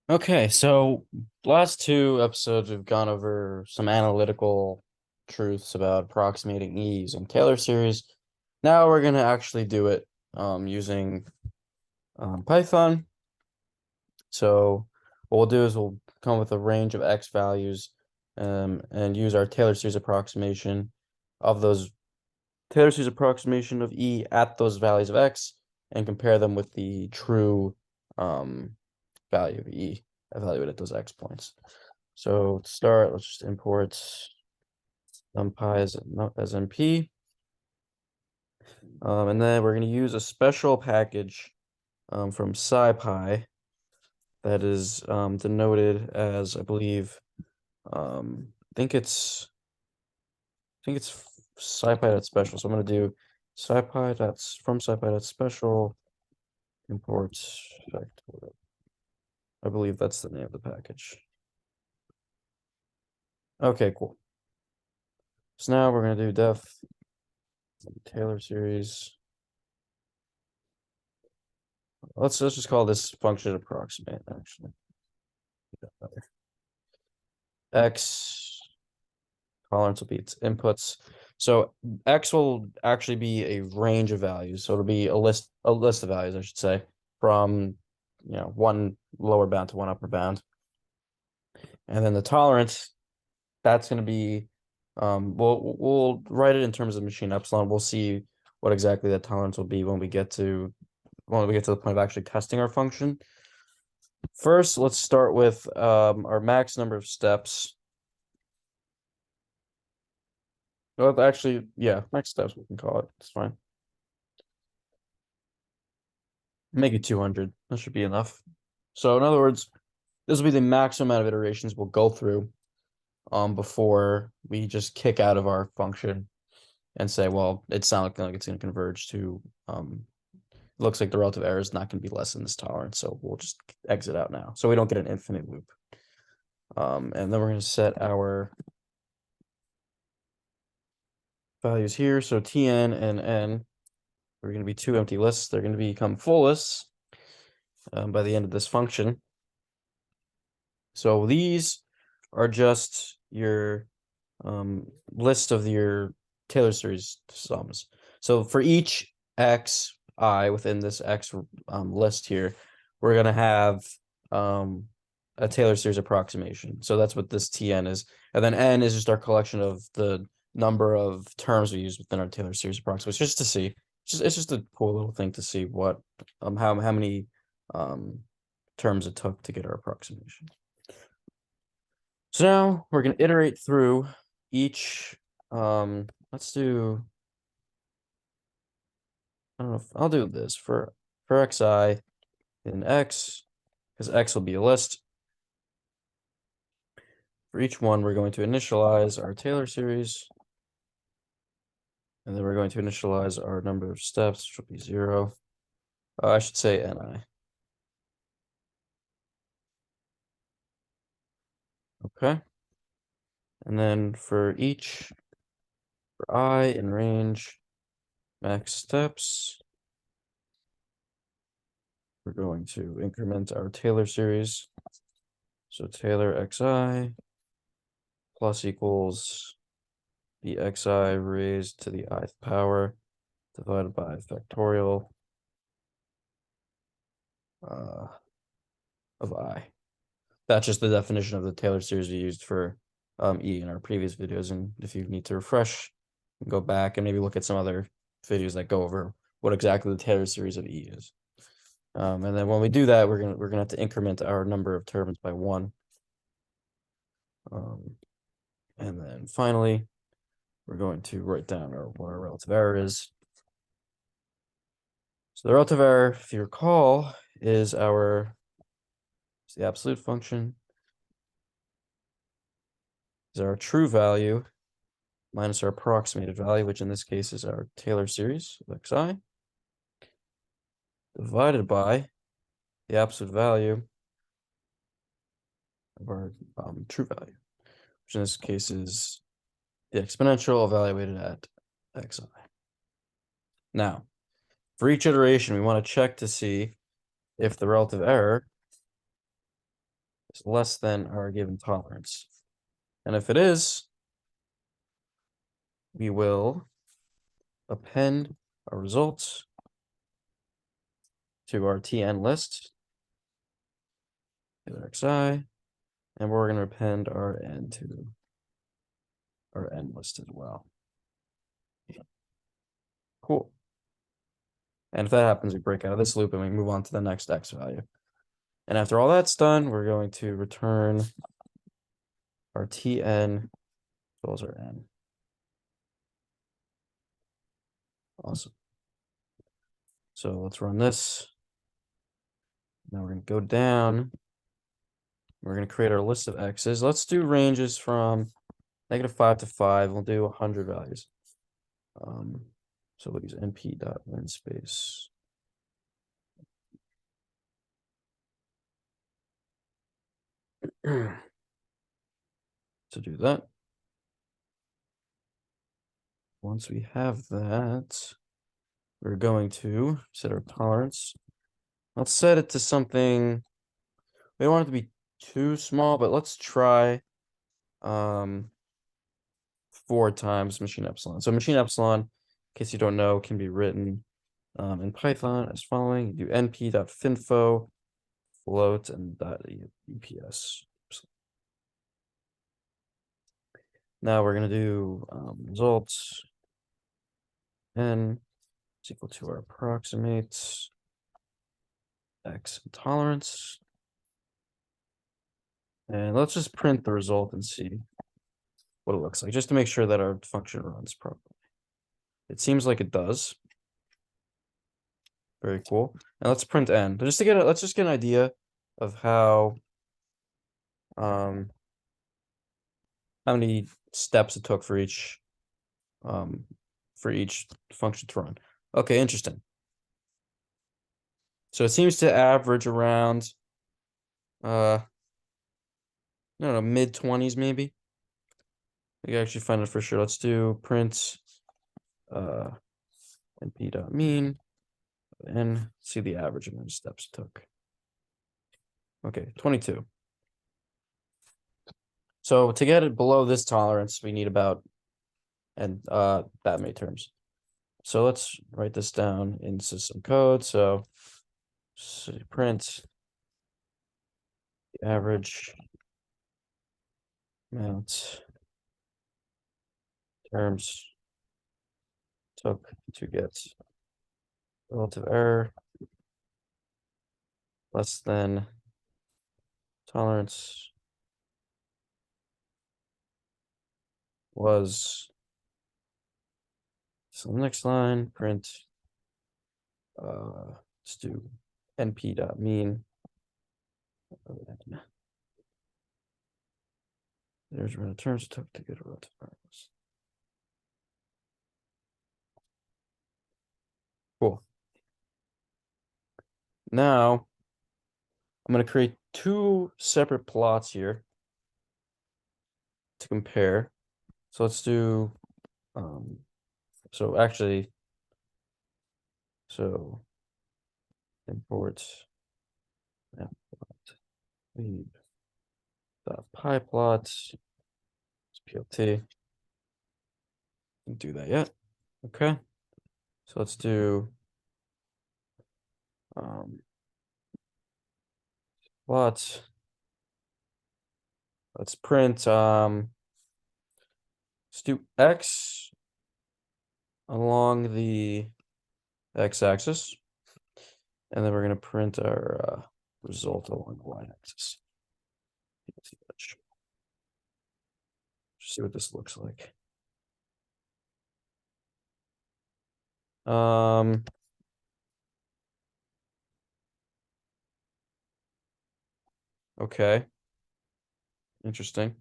Okay, so last two episodes we've gone over some analytical truths about approximating E using Taylor series. Now we're gonna actually do it using Python. So what we'll do is we'll come with a range of X values and use our Taylor series approximation of those Taylor series approximation of E at those values of X and compare them with the true value of E evaluated at those X points. So to start, let's just import numpy as np. And then we're going to use a special package from SciPy that is denoted as, I believe, I think it's SciPy.special. So I'm going to do from SciPy.special import factorial. I believe that's the name of the package. Okay, cool. So now we're going to do def Taylor series. Let's just call this function approximate, actually. X tolerance will be its inputs. So X will actually be a range of values. So it'll be a list of values, I should say, from one lower bound to one upper bound. And then the tolerance, that's going to be we'll write it in terms of machine epsilon. We'll see what exactly that tolerance will be when we get to the point of actually testing our function. First, let's start with our max number of steps. Well, actually, yeah, max steps we can call it. It's fine. Make it 200. That should be enough. So in other words, this will be the maximum amount of iterations we'll go through before we just kick out of our function and say, well, it's not looking like it's going to converge to it looks like the relative error is not going to be less than this tolerance, so we'll just exit out now so we don't get an infinite loop. And then we're going to set our values here. So Tn and n are going to be two empty lists. They're going to become full lists by the end of this function. So these are just your list of your Taylor series sums. So for each xi within this x list here, we're going to have a Taylor series approximation. So that's what this Tn is. And then n is just our collection of the number of terms we use within our Taylor series approximation, just to see. It's just a cool little thing to see what how many terms it took to get our approximation. So now we're going to iterate through each, let's do, I don't know if I'll do this for xi in x, because x will be a list. For each one, we're going to initialize our Taylor series. And then we're going to initialize our number of steps, which will be 0. I should say ni. Okay. And then for I in range max steps, we're going to increment our Taylor series. So Taylor xi plus equals the xi raised to the ith power divided by factorial of I. That's just the definition of the Taylor series we used for E in our previous videos. And if you need to refresh, go back and maybe look at some other videos that go over what exactly the Taylor series of E is. And then when we do that, we're gonna have to increment our number of terms by 1. And then finally, we're going to write down what our relative error is. So the relative error, if you recall, is the absolute function, is our true value minus our approximated value, which in this case is our Taylor series of xi, divided by the absolute value of our true value, which in this case is the exponential evaluated at xi. Now, for each iteration, we want to check to see if the relative error is less than our given tolerance. And if it is, we will append our results to our TN list, xi, and we're going to append our n to our n list as well. Cool. And if that happens, we break out of this loop and we move on to the next x value. And after all that's done, we're going to return our Tn as well as our n. Awesome. So let's run this. Now we're going to go down. We're going to create our list of x's. Let's do ranges from -5 to 5. We'll do 100 values. So we'll use np.linspace. To do that. Once we have that, we're going to set our tolerance. Let's set it to something. We don't want it to be too small, but let's try 4 times machine epsilon. So machine epsilon, in case you don't know, can be written in Python as following. You do np.finfo float and .eps. Now we're going to do results n is equal to our approximate x tolerance. And let's just print the result and see what it looks like, just to make sure that our function runs properly. It seems like it does. Very cool. And let's print n. Just to get let's just get an idea of how many steps it took for each function to run. Okay, interesting. So it seems to average around I don't know, mid-20s maybe. We can actually find it for sure. Let's do print np.mean and see the average amount of steps it took. Okay, 22. So to get it below this tolerance, we need about that many terms. So let's write this down in system code. So print the average amount terms took to get relative error less than tolerance was. So the next line, print let's do np.mean. There's random terms it took to get a relative errors. Cool. Now I'm going to create 2 separate plots here to compare. So let's do so import pyplot plt. Didn't do that yet. Okay. So let's do plot. Let's print let's do x along the x-axis, and then we're going to print our result along the y-axis. Just see what this looks like. Okay. Interesting.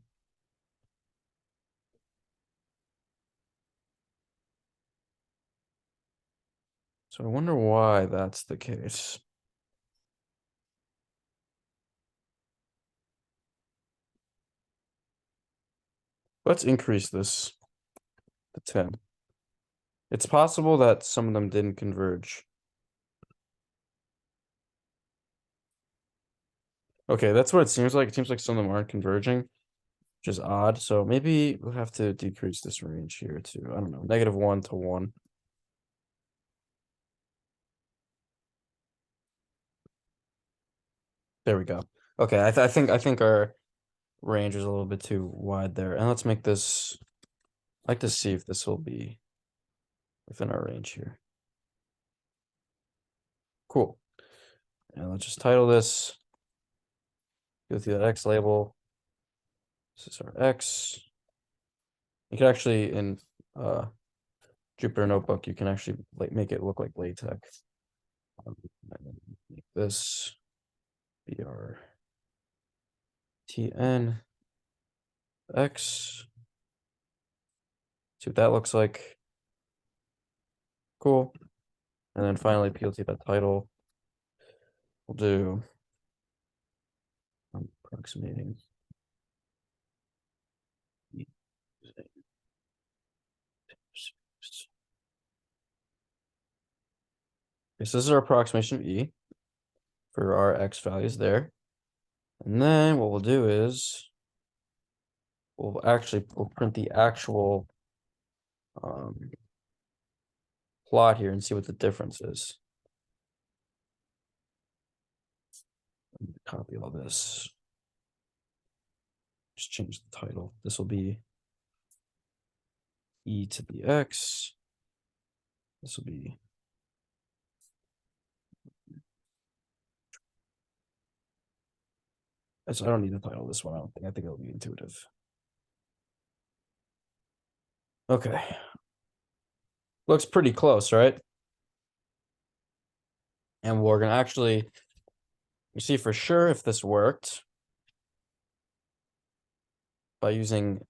So I wonder why that's the case. Let's increase this to 10. It's possible that some of them didn't converge. Okay, that's what it seems like. It seems like some of them aren't converging, which is odd. So maybe we'll have to decrease this range here to, I don't know, -1 to 1. There we go. Okay, I think our range is a little bit too wide there. And let's make this, I'd like to see if this will be within our range here. Cool. And let's just title this. Go through that X label. This is our X. You can actually, in Jupyter Notebook, you can actually make it look like LaTeX. Make this be our TN X. See what that looks like. Cool. And then finally, PLT that title. We'll do approximating. This is our approximation of E for our X values there. And then what we'll do is we'll print the actual plot here and see what the difference is. Copy all this. Just change the title. This will be E to the X. This will be I don't need to title this one. I think it'll be intuitive. Okay. Looks pretty close, right? And we're gonna actually see for sure if this worked by using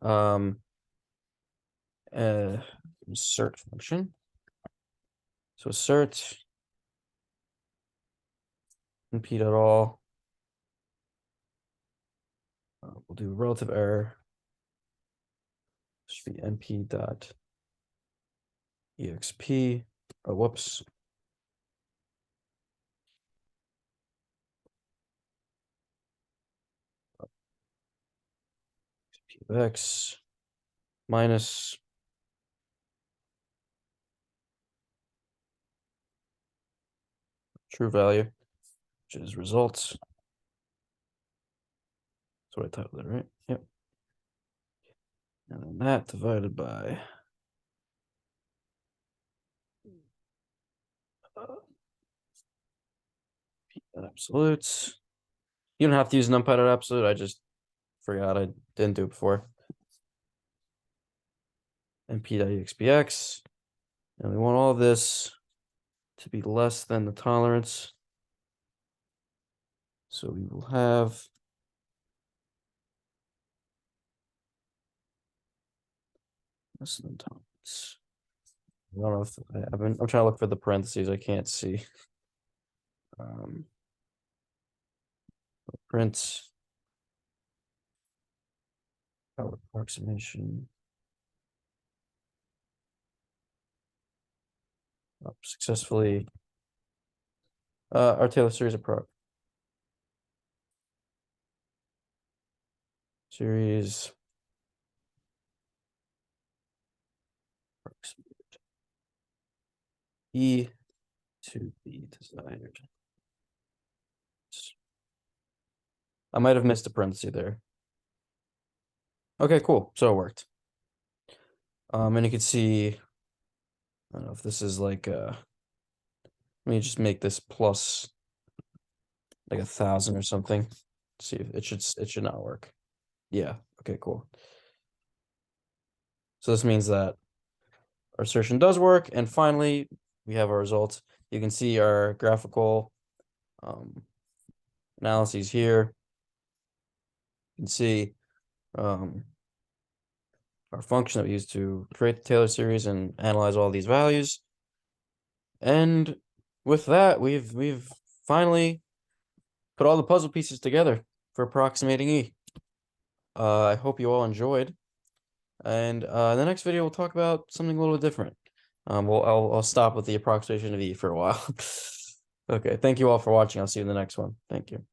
assert function. So assert np at all. We'll do relative error. This should be np dot exp. Oh, whoops. Of x minus true value, which is results. That's what I titled it, right? Yep. And then that divided by absolutes. You don't have to use numpy at absolute. I just forgot I didn't do it before. np.expx. And we want all of this to be less than the tolerance. So we will have less than tolerance. I don't know if I'm trying to look for the parentheses. I can't see. Print our approximation successfully. Our Taylor series series approximate E to be desired. I might have missed a parenthesis there. Okay, cool. So it worked. And you can see, I don't know if this is like let me just make this plus like 1,000 or something. See if it should not work. Yeah, okay, cool. So this means that our assertion does work, and finally we have our results. You can see our graphical analyses here. You can see our function that we use to create the Taylor series and analyze all these values. And with that, we've finally put all the puzzle pieces together for approximating E. I hope you all enjoyed. And in the next video, we'll talk about something a little different. I'll stop with the approximation of E for a while. Okay, thank you all for watching. I'll see you in the next one. Thank you.